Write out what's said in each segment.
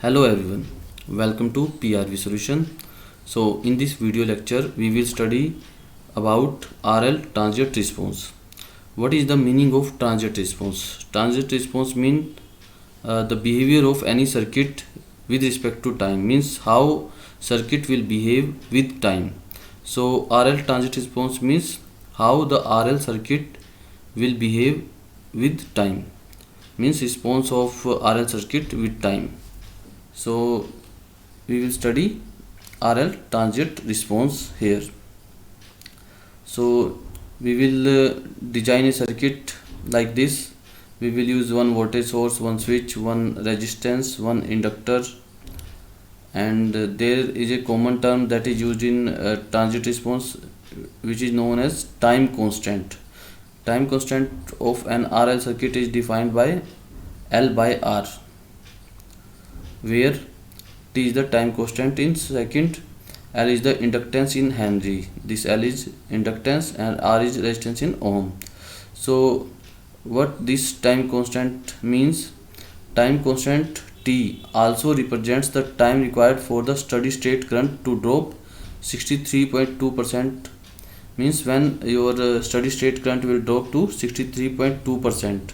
Hello everyone, welcome to PRV Solution. So in this video lecture we will study about RL transient response. What is the meaning of transient response? Transient response means the behavior of any circuit with respect to time, means how circuit will behave with time. So RL transient response means how the RL circuit will behave with time, means response of RL circuit with time. So we will study RL transient response here. So we will design a circuit like this. We will use one voltage source, one switch, one resistance, one inductor, and there is a common term that is used in transient response, which is known as time constant. Time constant of an RL circuit is defined by L by R, where T is the time constant in second, L is the inductance in Henry, this L is inductance and R is resistance in ohm. So what this time constant means? Time constant T also represents the time required for the steady state current to drop 63.2%, means when your steady state current will drop to 63.2%,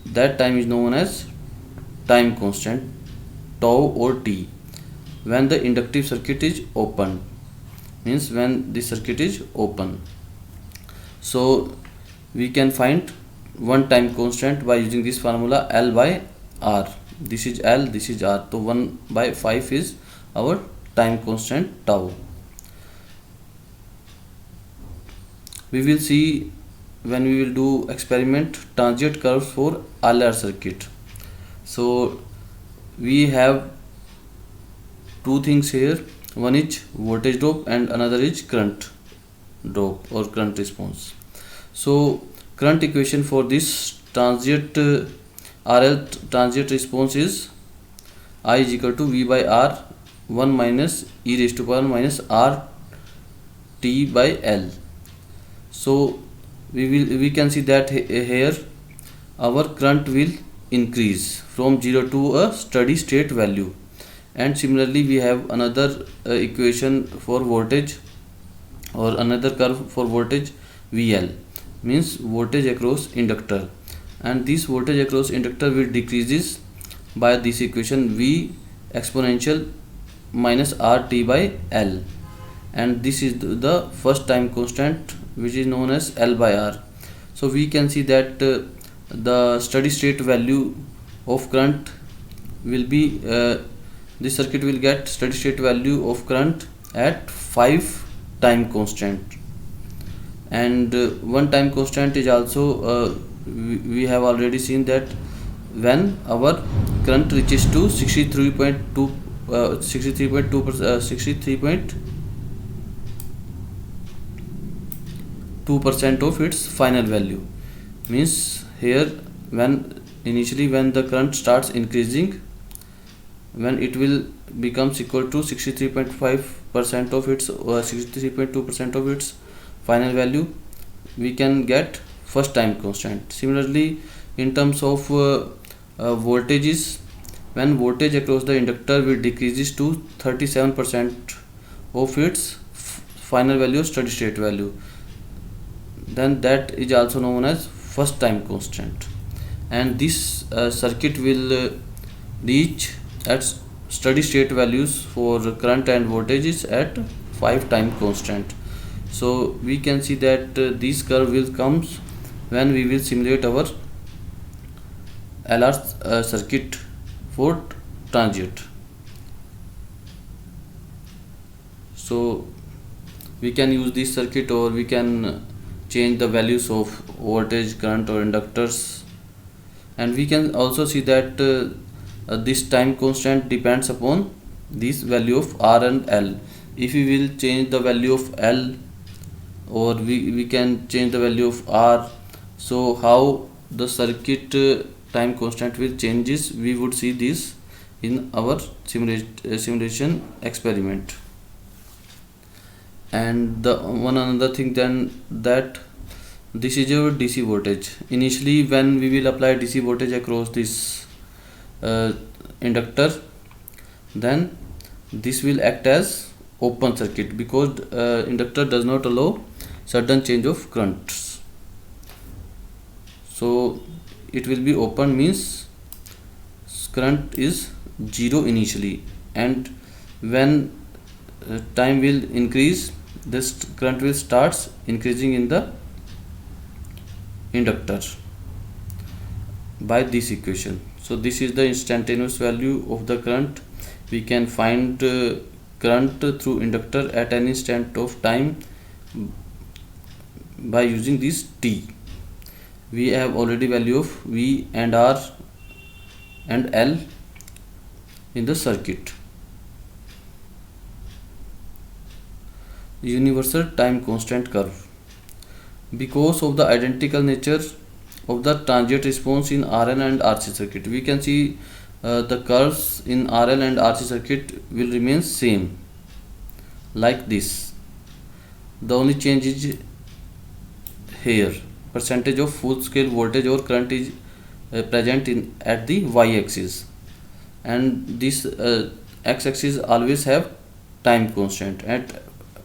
that time is known as time constant tau or T. When the inductive circuit is open, means when the circuit is open. So we can find one time constant by using this formula L by R. This is L, this is R. So 1 by 5 is our time constant tau. We will see when we will do experiment transient curves for LR circuit. So we have two things here, one is voltage drop and another is current drop or current response. So current equation for this transient RL transient response is I is equal to V by R 1 minus e raised to power minus R T by L. So we can see that here our current will increase from 0 to a steady state value, and similarly we have another equation for voltage or another curve for voltage VL, means voltage across inductor, and this voltage across inductor will decreases by this equation V exponential minus RT by L, and this is the first time constant which is known as L by R. So we can see that the steady state value of current will be this circuit will get steady state value of current at 5 time constant, and one time constant is also we have already seen that when our current reaches to 63.2 63.2% of its final value, means here when initially when the current starts increasing, when it will becomes equal to 63.5% of its 63.2% of its final value, we can get first time constant. Similarly in terms of voltages, when voltage across the inductor will decreases to 37% of its final value steady state value, then that is also known as first time constant, and this circuit will reach at steady state values for current and voltages at 5 time constant. So we can see that this curve will comes when we will simulate our LR circuit for transient. So we can use this circuit, or we can change the values of voltage, current or inductors, and we can also see that this time constant depends upon this value of R and L. If we will change the value of L, or we can change the value of R, so how the circuit time constant will changes, we would see this in our simulation experiment. And the one another thing then, that this is your DC voltage. Initially when we will apply DC voltage across this inductor, then this will act as open circuit because inductor does not allow sudden change of currents. So it will be open means current is 0 initially, and when time will increase, this current will starts increasing in the inductor by this equation. So this is the instantaneous value of the current. We can find current through inductor at any instant of time by using this T. We have already value of V and R and L in the circuit. Universal time constant curve. Because of the identical nature of the transient response in RL and RC circuit, we can see the curves in RL and RC circuit will remain same like this. The only change is here percentage of full scale voltage or current is present in at the y-axis, and this x-axis always have time constant. At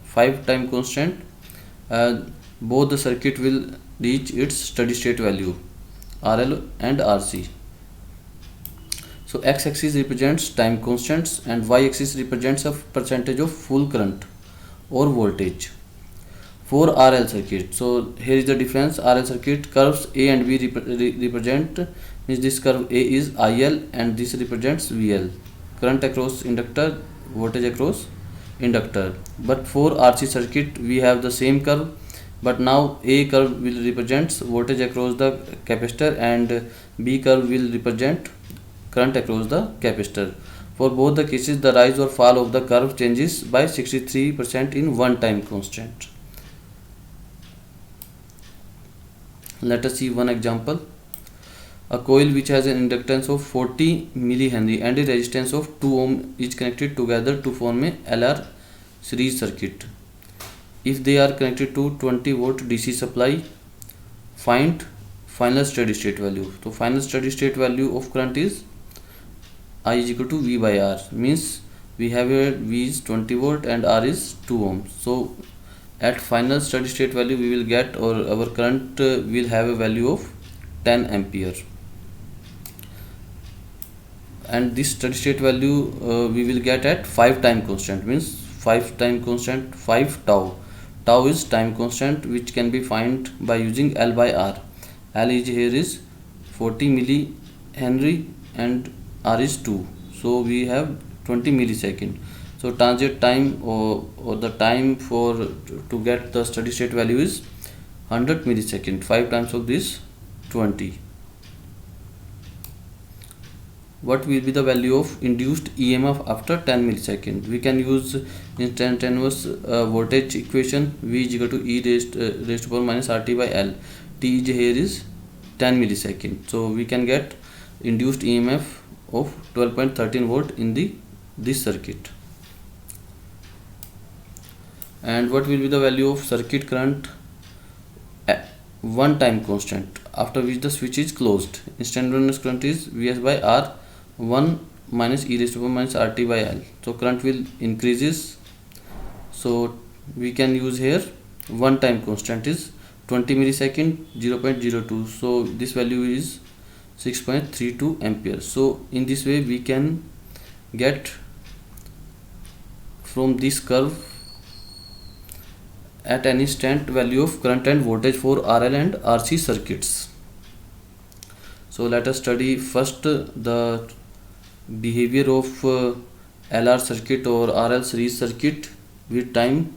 5 time constant, both the circuit will reach its steady state value RL and RC. So x-axis represents time constants and y-axis represents a percentage of full current or voltage for RL circuit. So here is the difference. RL circuit curves A and B represent, means this curve A is IL and this represents VL, current across inductor, voltage across inductor. But for RC circuit we have the same curve, but now A curve will represent voltage across the capacitor and B curve will represent current across the capacitor. For both the cases, the rise or fall of the curve changes by 63% in one time constant. Let us see one example. A coil which has an inductance of 40 millihenry and a resistance of 2 ohm is connected together to form a LR series circuit. If they are connected to 20 volt DC supply, find final steady state value. So final steady state value of current is I is equal to V by R, means we have here V is 20 volt and R is 2 ohms. So at final steady state value we will get, or our current will have a value of 10 ampere, and this steady state value we will get at 5 time constant, means 5 time constant 5 tau. Tau is time constant which can be find by using L by R. L is here is 40 millihenry and R is 2, so we have 20 millisecond. So transient time or the time for to get the steady state value is 100 millisecond, 5 times of this 20. What will be the value of induced EMF after 10 millisecond? We can use instantaneous voltage equation. V is equal to E raised to power minus RT by L. T is here is 10 millisecond. So we can get induced EMF of 12.13 volt in this circuit. And what will be the value of circuit current at one time constant after which the switch is closed? Instantaneous current is Vs by R 1 minus E raised to power minus RT by L. So current will increases, so we can use here one time constant is 20 millisecond 0.02, so this value is 6.32 ampere. So in this way we can get from this curve at an instant value of current and voltage for RL and RC circuits. So let us study first the behavior of LR circuit or RL series circuit with time,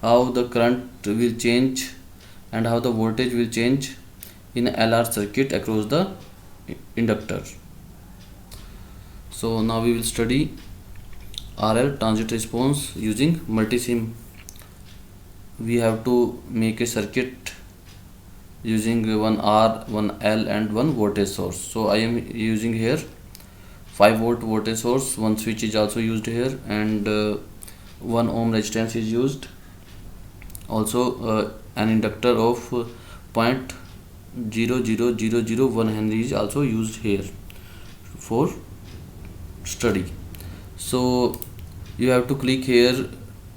how the current will change and how the voltage will change in LR circuit across the inductor. So now we will study RL transient response using multisim. We have to make a circuit using one R, one L and one voltage source. So I am using here 5 volt voltage source, one switch is also used here, and 1 ohm resistance is used. Also an inductor of 0.00001 Henry is also used here for study. So you have to click here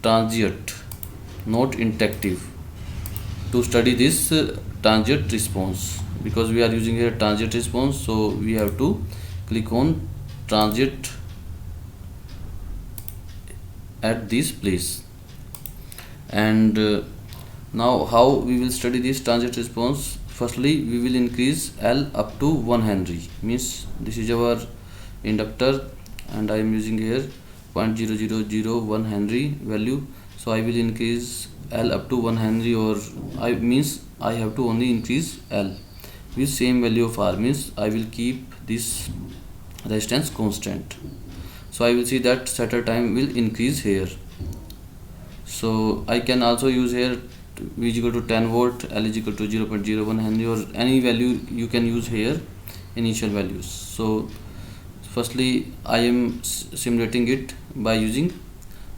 transient, not interactive, to study this transient response, because we are using here transient response, so we have to click on transient at this place. And now how we will study this transient response? Firstly, we will increase L up to 1 Henry, means this is our inductor and I am using here 0.0001 Henry value. So I will increase L up to 1 Henry, or I means I have to only increase L with same value of R, means I will keep this resistance constant. So I will see that setter time will increase here. So I can also use here V is equal to 10 volt, L is equal to 0.01 Henry, or any value you can use here, initial values. So firstly I am simulating it by using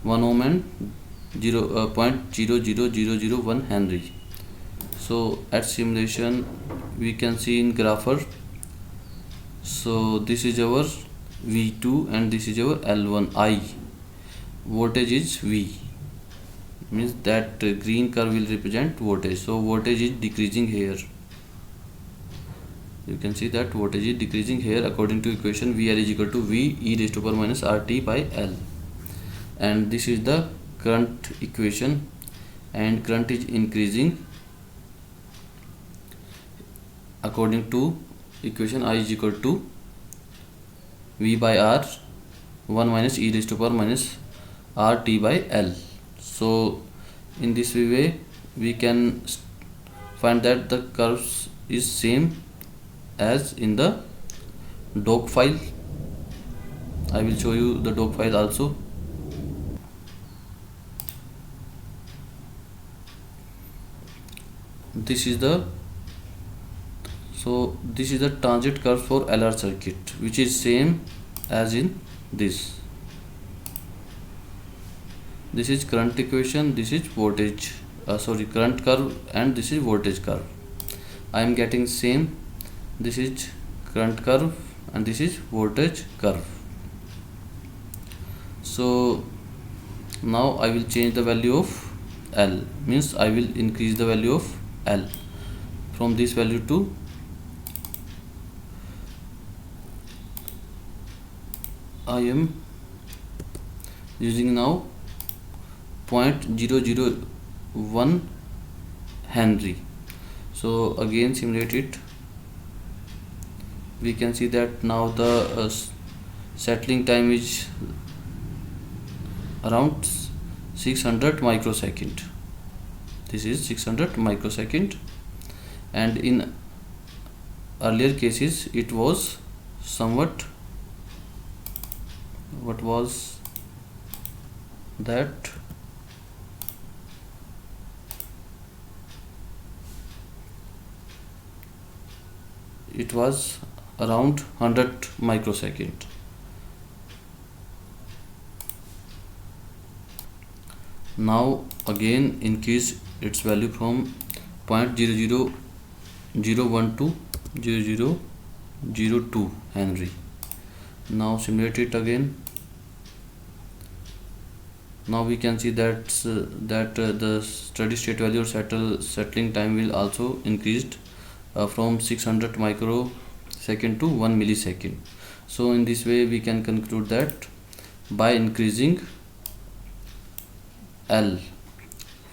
1 ohm and 0.00001 Henry. So at simulation we can see in grapher, so this is our V2 and this is our L1I, voltage is V, means that green curve will represent voltage. So voltage is decreasing here, you can see that voltage is decreasing here according to equation VL is equal to V e raised to power minus RT by L. And this is the current equation, and current is increasing according to equation I is equal to V by R 1 minus e raised to power minus RT by L. So in this way we can find that the curves is same as in the doc file. I will show you the doc file also. This is the transient curve for LR circuit, which is same as in this. This is current equation, this is voltage, current curve, and this is voltage curve. I am getting same. This is current curve and this is voltage curve. So now I will change the value of L, means I will increase the value of L from this value to I am using now 0.001 Henry. So again simulate it, we can see that now the settling time is around 600 microsecond. This is 600 microsecond, and in earlier cases it was somewhat, what was that, it was around 100 microsecond. Now again increase its value from 0.00012 to 0.002 Henry. Now simulate it again. Now we can see that the steady state value or settling time will also increased from 600 microsecond to 1 millisecond. So in this way we can conclude that by increasing L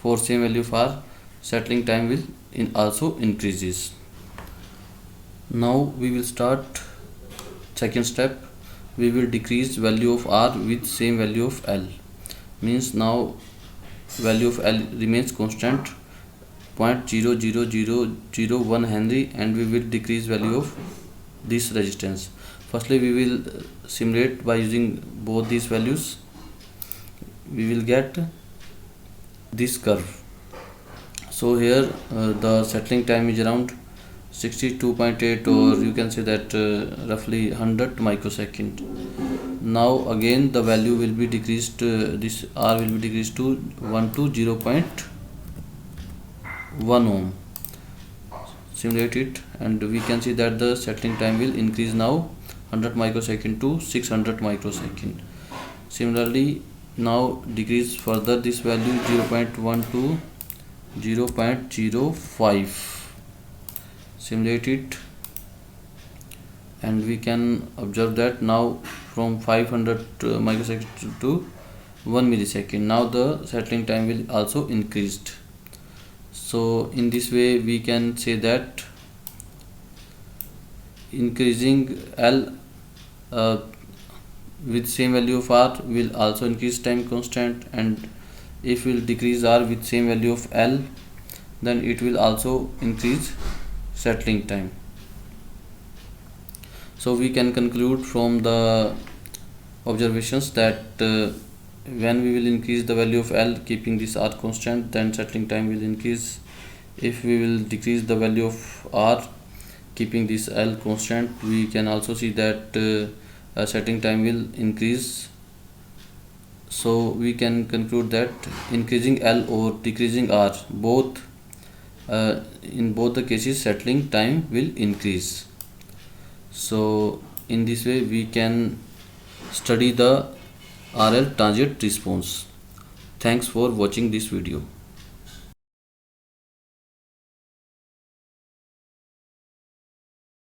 for same value for settling time will also increases. Now we will start second step. We will decrease value of R with same value of L, means now value of L remains constant 0.00001 Henry, and we will decrease value of this resistance. Firstly we will simulate by using both these values. We will get this curve. So here the settling time is around 62.8, or you can say that roughly 100 microsecond. Now again the value will be decreased, this R will be decreased to 0.1 ohm. Simulate it and we can see that the settling time will increase now 100 microsecond to 600 microsecond. Similarly, now decrease further this value 0.1 to 0.05. Simulate it, and we can observe that now from 500 microseconds to 1 millisecond. Now the settling time will also increased. So in this way we can say that increasing L with same value of R will also increase time constant, and if we will decrease R with same value of L, then it will also increase settling time. So we can conclude from the observations that when we will increase the value of L keeping this R constant, then settling time will increase. If we will decrease the value of R keeping this L constant, we can also see that settling time will increase. So we can conclude that increasing L or decreasing R, both in both the cases settling time will increase. So in this way we can study the RL transient response. Thanks for watching this video.